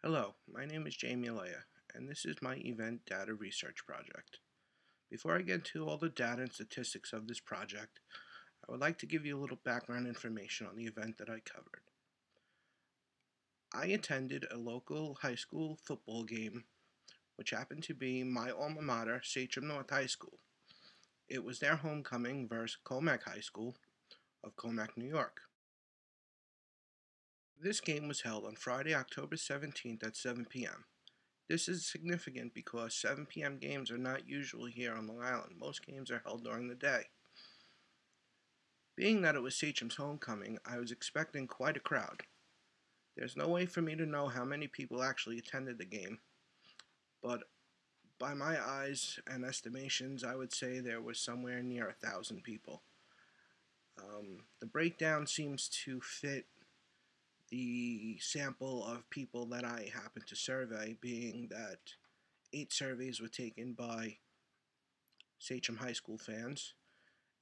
Hello, my name is Jamie Alea, and this is my event data research project. Before I get into all the data and statistics of this project, I would like to give you a little background information on the event that I covered. I attended a local high school football game, which happened to be my alma mater, Sachem North High School. It was their homecoming versus Commack High School of Commack, New York. This game was held on Friday, October 17th at 7 p.m. This is significant because 7 p.m. games are not usual here on Long Island. Most games are held during the day. Being that it was Sachem's homecoming, I was expecting quite a crowd. There's no way for me to know how many people actually attended the game, but by my eyes and estimations, I would say there was somewhere near 1,000 people. The breakdown seems to fit the sample of people that I happened to survey, being that 8 surveys were taken by Sachem High School fans,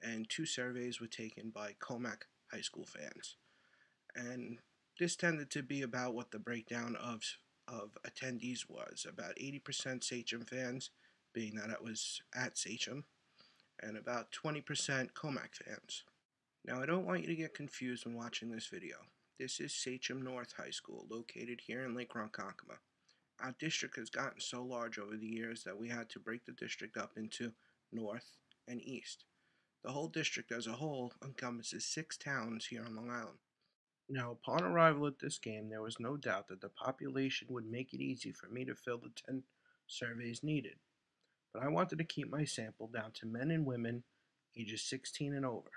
and 2 surveys were taken by Commack High School fans. And this tended to be about what the breakdown of attendees was. About 80% Sachem fans, being that it was at Sachem, and about 20% Commack fans. Now, I don't want you to get confused when watching this video. This is Sachem North High School, located here in Lake Ronkonkoma. Our district has gotten so large over the years that we had to break the district up into North and East. The whole district as a whole encompasses 6 towns here on Long Island. Now, upon arrival at this game, there was no doubt that the population would make it easy for me to fill the 10 surveys needed, but I wanted to keep my sample down to men and women ages 16 and over.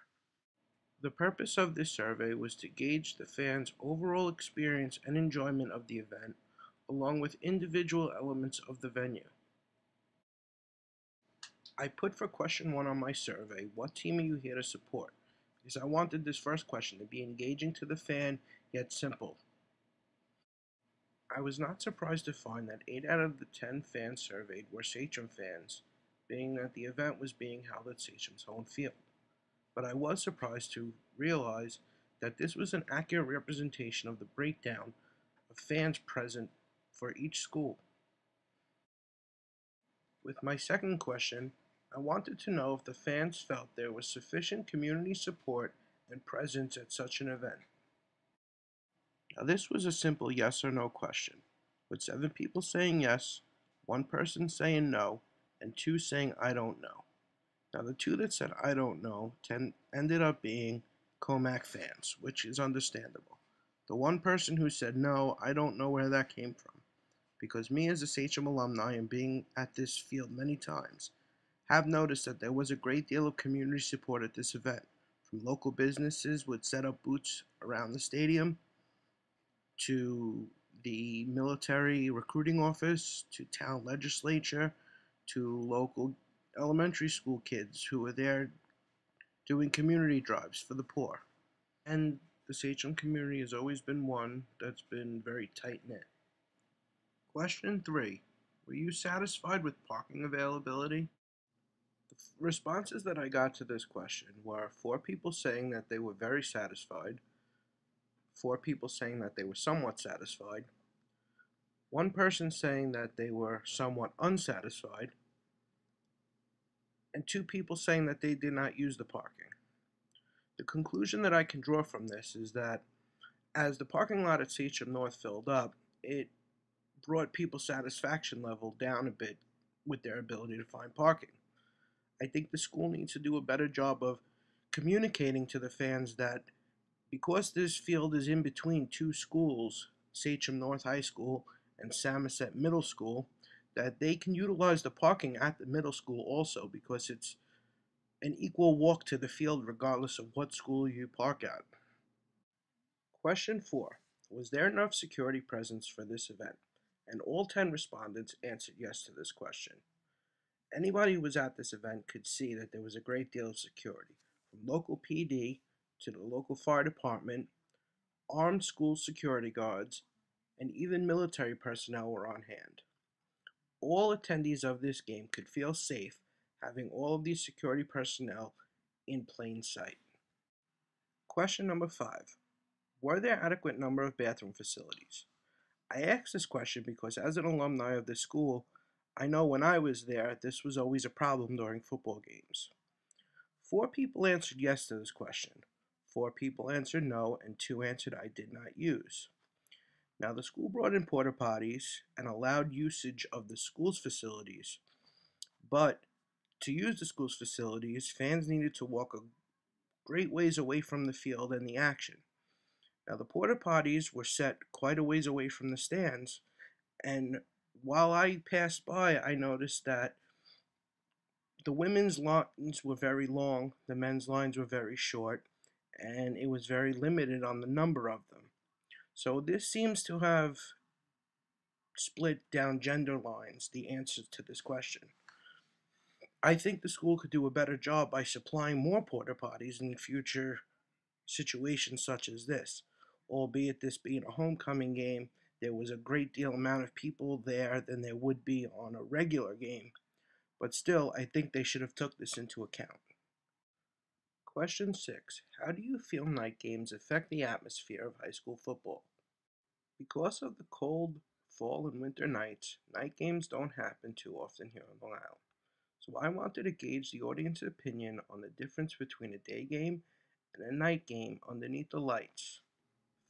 The purpose of this survey was to gauge the fans' overall experience and enjoyment of the event, along with individual elements of the venue. I put for question 1 on my survey, what team are you here to support? Because I wanted this first question to be engaging to the fan, yet simple. I was not surprised to find that 8 out of the 10 fans surveyed were Sachem fans, being that the event was being held at Sachem's home field. But I was surprised to realize that this was an accurate representation of the breakdown of fans present for each school. With my second question, I wanted to know if the fans felt there was sufficient community support and presence at such an event. Now, this was a simple yes or no question, with 7 people saying yes, 1 person saying no, and 2 saying I don't know. Now, the 2 that said I don't know ended up being Commack fans, which is understandable. The 1 person who said no, I don't know where that came from, because me as a Sachem alumni and being at this field many times, have noticed that there was a great deal of community support at this event. From local businesses would set up booths around the stadium, to the military recruiting office, to town legislature, to local elementary school kids who were there doing community drives for the poor. And the Sachem community has always been one that's been very tight-knit. Question 3. Were you satisfied with parking availability? The responses that I got to this question were 4 people saying that they were very satisfied, 4 people saying that they were somewhat satisfied, 1 person saying that they were somewhat unsatisfied, and 2 people saying that they did not use the parking. The conclusion that I can draw from this is that as the parking lot at Sachem North filled up, it brought people's satisfaction level down a bit with their ability to find parking. I think the school needs to do a better job of communicating to the fans that because this field is in between 2 schools, Sachem North High School and Samoset Middle School, that they can utilize the parking at the middle school also, because it's an equal walk to the field regardless of what school you park at. Question 4. Was there enough security presence for this event? And all 10 respondents answered yes to this question. Anybody who was at this event could see that there was a great deal of security, from local PD to the local fire department, armed school security guards, and even military personnel were on hand. All attendees of this game could feel safe having all of these security personnel in plain sight. Question number 5. Were there adequate number of bathroom facilities? I asked this question because as an alumni of this school, I know when I was there, this was always a problem during football games. 4 people answered yes to this question. 4 people answered no, and 2 answered I did not use. Now, the school brought in porta potties and allowed usage of the school's facilities, but to use the school's facilities, fans needed to walk a great ways away from the field and the action. Now, the porta potties were set quite a ways away from the stands, and while I passed by, I noticed that the women's lines were very long, the men's lines were very short, and it was very limited on the number of them. So, this seems to have split down gender lines, the answer to this question. I think the school could do a better job by supplying more porta potties in future situations such as this. Albeit this being a homecoming game, there was a great deal amount of people there than there would be on a regular game. But still, I think they should have took this into account. Question 6. How do you feel night games affect the atmosphere of high school football? Because of the cold fall and winter nights, night games don't happen too often here on Long Island. So I wanted to gauge the audience's opinion on the difference between a day game and a night game underneath the lights.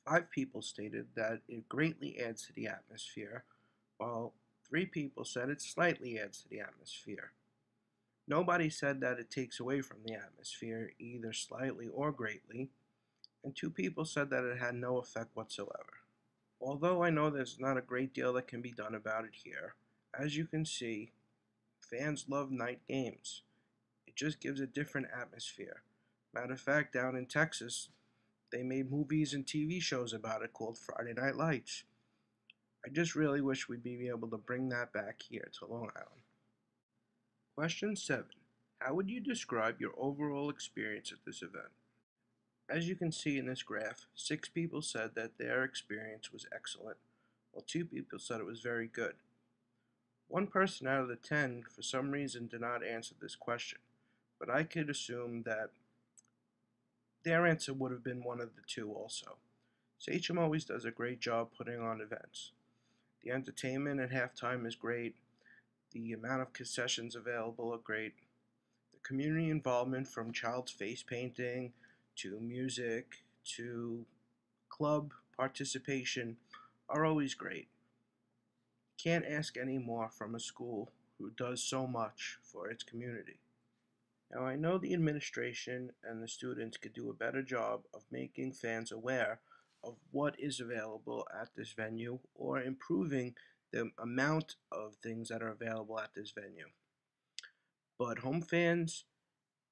5 people stated that it greatly adds to the atmosphere, while 3 people said it slightly adds to the atmosphere. Nobody said that it takes away from the atmosphere, either slightly or greatly, and 2 people said that it had no effect whatsoever. Although I know there's not a great deal that can be done about it here, as you can see, fans love night games. It just gives a different atmosphere. Matter of fact, down in Texas, they made movies and TV shows about it called Friday Night Lights. I just really wish we'd be able to bring that back here to Long Island. Question 7. How would you describe your overall experience at this event? As you can see in this graph, 6 people said that their experience was excellent, while 2 people said it was very good. 1 person out of the 10, for some reason, did not answer this question, but I could assume that their answer would have been one of the 2 also. Sachem always does a great job putting on events. The entertainment at halftime is great. The amount of concessions available are great. The community involvement from child's face painting to music to club participation are always great. Can't ask any more from a school who does so much for its community. Now, I know the administration and the students could do a better job of making fans aware of what is available at this venue or improving the amount of things that are available at this venue. But home fans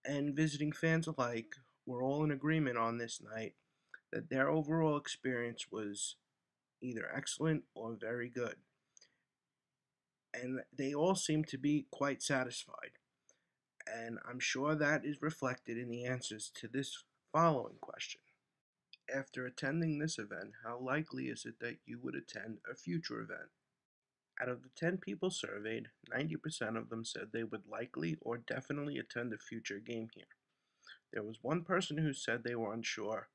and visiting fans alike were all in agreement on this night that their overall experience was either excellent or very good. And they all seemed to be quite satisfied. And I'm sure that is reflected in the answers to this following question. After attending this event, how likely is it that you would attend a future event? Out of the 10 people surveyed, 90% of them said they would likely or definitely attend a future game here. There was 1 person who said they were unsure,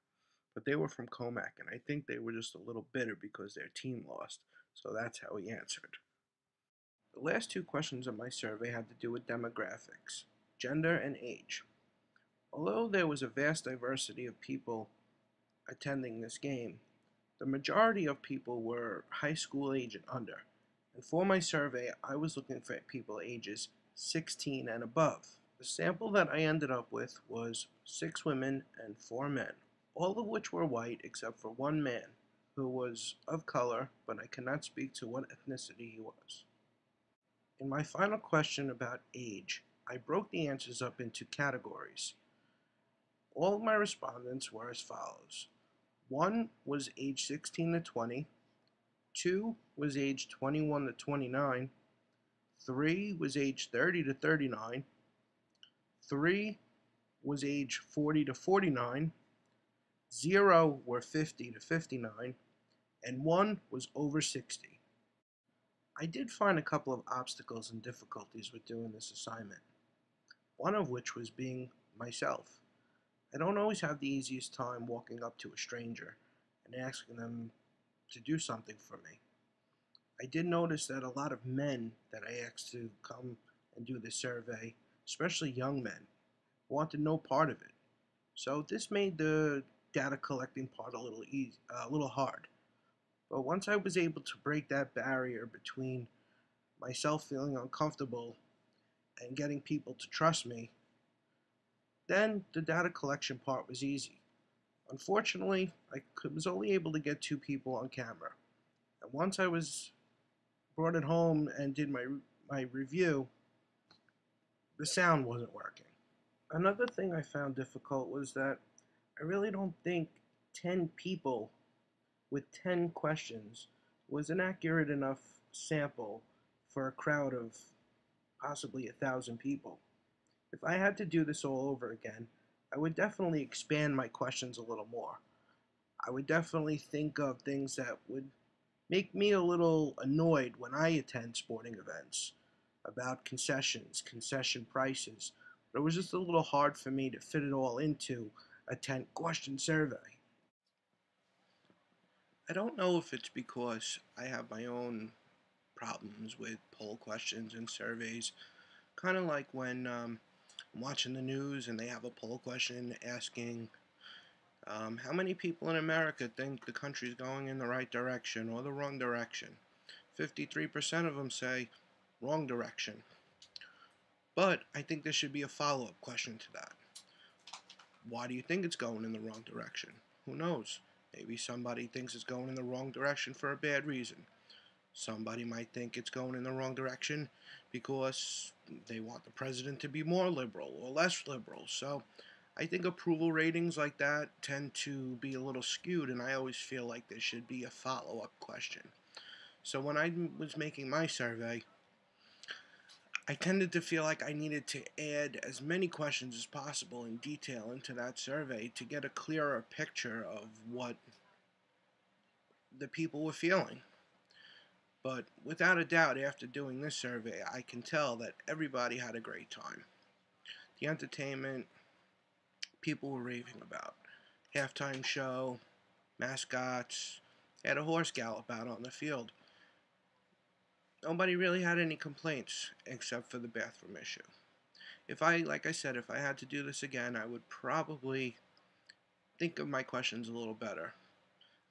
but they were from Comac, and I think they were just a little bitter because their team lost, so that's how he answered. The last 2 questions of my survey had to do with demographics, gender and age. Although there was a vast diversity of people attending this game, the majority of people were high school age and under. And for my survey, I was looking for people ages 16 and above. The sample that I ended up with was 6 women and 4 men, all of which were white except for 1 man, who was of color, but I cannot speak to what ethnicity he was. In my final question about age, I broke the answers up into categories. All of my respondents were as follows. 1 was age 16 to 20, 2 was age 21 to 29, 3 was age 30 to 39, 3 was age 40 to 49, 0 were 50 to 59, and 1 was over 60. I did find a couple of obstacles and difficulties with doing this assignment, one of which was being myself. I don't always have the easiest time walking up to a stranger and asking them to do something for me. I did notice that a lot of men that I asked to come and do the survey, especially young men, wanted no part of it. So this made the data collecting part a little easy, a little hard. But once I was able to break that barrier between myself feeling uncomfortable and getting people to trust me, then the data collection part was easy. Unfortunately, was only able to get two people on camera. And once I was brought it home and did my review, the sound wasn't working. Another thing I found difficult was that I really don't think 10 people with 10 questions was an accurate enough sample for a crowd of possibly 1,000 people. If I had to do this all over again, I would definitely expand my questions a little more. I would definitely think of things that would make me a little annoyed when I attend sporting events about concessions, concession prices. But it was just a little hard for me to fit it all into a 10-question survey. I don't know if it's because I have my own problems with poll questions and surveys. Kind of like when I'm watching the news and they have a poll question asking how many people in America think the country's going in the right direction or the wrong direction. 53% of them say wrong direction. But I think there should be a follow-up question to that. Why do you think it's going in the wrong direction? Who knows? Maybe somebody thinks it's going in the wrong direction for a bad reason. Somebody might think it's going in the wrong direction because they want the president to be more liberal or less liberal. So I think approval ratings like that tend to be a little skewed, and I always feel like there should be a follow-up question. So when I was making my survey, I tended to feel like I needed to add as many questions as possible in detail into that survey to get a clearer picture of what the people were feeling. But without a doubt, after doing this survey, I can tell that everybody had a great time. The entertainment, people were raving about. Halftime show, mascots, had a horse gallop out on the field. Nobody really had any complaints except for the bathroom issue. Like I said, if I had to do this again, I would probably think of my questions a little better.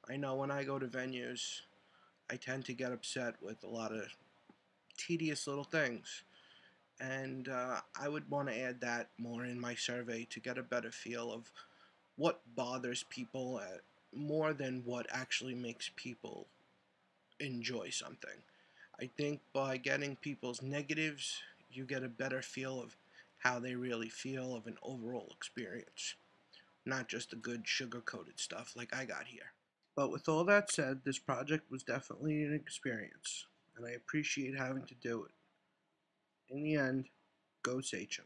I know when I go to venues, I tend to get upset with a lot of tedious little things. And I would want to add that more in my survey to get a better feel of what bothers people more than what actually makes people enjoy something. I think by getting people's negatives, you get a better feel of how they really feel of an overall experience, not just the good sugar-coated stuff like I got here. But with all that said, this project was definitely an experience, and I appreciate having to do it. In the end, go Sachem.